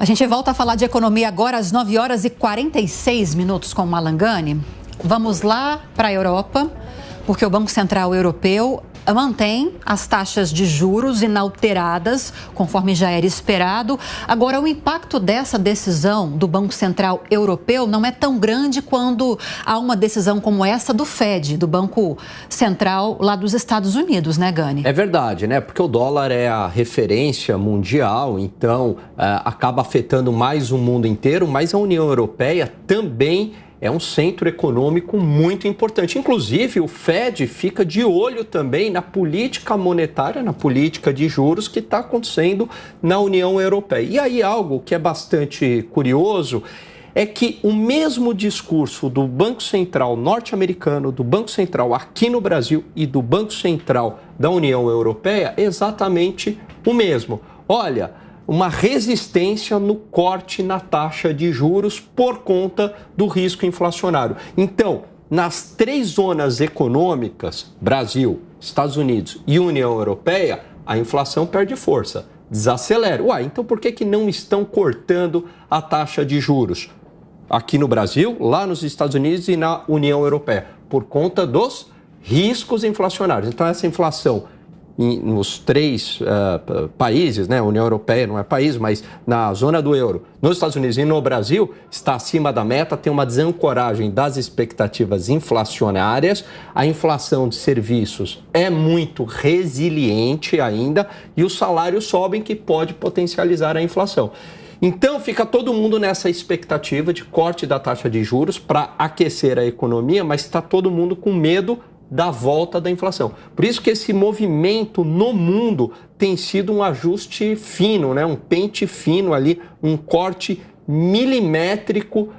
A gente volta a falar de economia agora às 9 horas e 46 minutos com o Malangani. Vamos lá para a Europa, porque o Banco Central Europeu mantém as taxas de juros inalteradas, conforme já era esperado. Agora, o impacto dessa decisão do Banco Central Europeu não é tão grande quando há uma decisão como essa do Fed, do Banco Central lá dos Estados Unidos, né, Gani? É verdade, né? Porque o dólar é a referência mundial, então acaba afetando mais o mundo inteiro, mas a União Europeia também é um centro econômico muito importante. Inclusive, o Fed fica de olho também na política monetária, na política de juros que está acontecendo na União Europeia. E aí, algo que é bastante curioso é que o mesmo discurso do Banco Central norte-americano, do Banco Central aqui no Brasil e do Banco Central da União Europeia é exatamente o mesmo. Olha, uma resistência no corte na taxa de juros por conta do risco inflacionário. Então, nas três zonas econômicas, Brasil, Estados Unidos e União Europeia, a inflação perde força, desacelera. Então por que não estão cortando a taxa de juros? Aqui no Brasil, lá nos Estados Unidos e na União Europeia, por conta dos riscos inflacionários. Então, essa inflação nos três países, né? A União Europeia não é país, mas na zona do euro, nos Estados Unidos e no Brasil, está acima da meta, tem uma desancoragem das expectativas inflacionárias. A inflação de serviços é muito resiliente ainda e os salários sobem, que pode potencializar a inflação. Então, fica todo mundo nessa expectativa de corte da taxa de juros para aquecer a economia, mas está todo mundo com medo da volta da inflação. Por isso que esse movimento no mundo tem sido um ajuste fino, né? Um pente fino ali, um corte milimétrico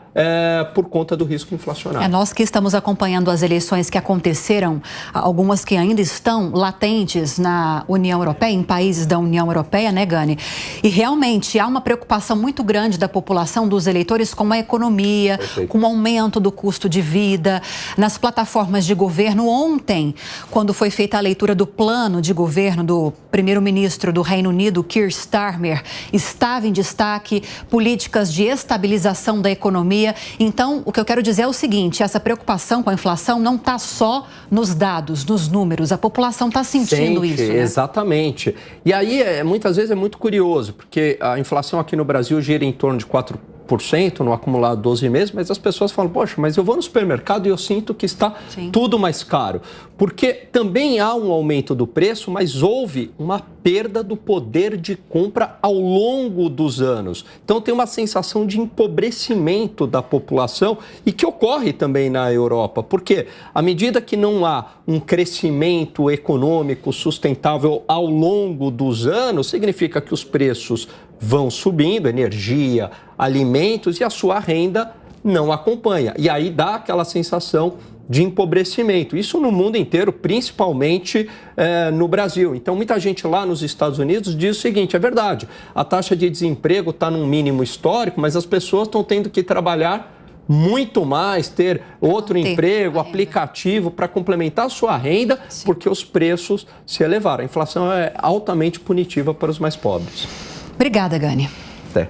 por conta do risco inflacionário. Nós que estamos acompanhando as eleições que aconteceram, algumas que ainda estão latentes na União Europeia, em países da União Europeia, né, Gani? E realmente há uma preocupação muito grande da população, dos eleitores, com a economia, com o aumento do custo de vida, nas plataformas de governo. Ontem, quando foi feita a leitura do plano de governo do primeiro-ministro do Reino Unido, Keir Starmer, estava em destaque políticas de estabilização da economia. Então, o que eu quero dizer é o seguinte: essa preocupação com a inflação não está só nos dados, nos números, a população está sentindo isso, né? Exatamente. E aí, muitas vezes é muito curioso, porque a inflação aqui no Brasil gira em torno de 4%, no acumulado 12 meses, mas as pessoas falam, poxa, mas eu vou no supermercado e eu sinto que está tudo mais caro. Porque também há um aumento do preço, mas houve uma perda do poder de compra ao longo dos anos. Então tem uma sensação de empobrecimento da população e que ocorre também na Europa, porque à medida que não há um crescimento econômico sustentável ao longo dos anos, significa que os preços vão subindo, energia, alimentos, e a sua renda não acompanha. E aí dá aquela sensação de empobrecimento. Isso no mundo inteiro, principalmente no Brasil. Então, muita gente lá nos Estados Unidos diz o seguinte, é verdade, a taxa de desemprego está num mínimo histórico, mas as pessoas estão tendo que trabalhar muito mais, ter outro emprego, aplicativo para complementar a sua renda, porque os preços se elevaram. A inflação é altamente punitiva para os mais pobres. Obrigada, Gani. Até.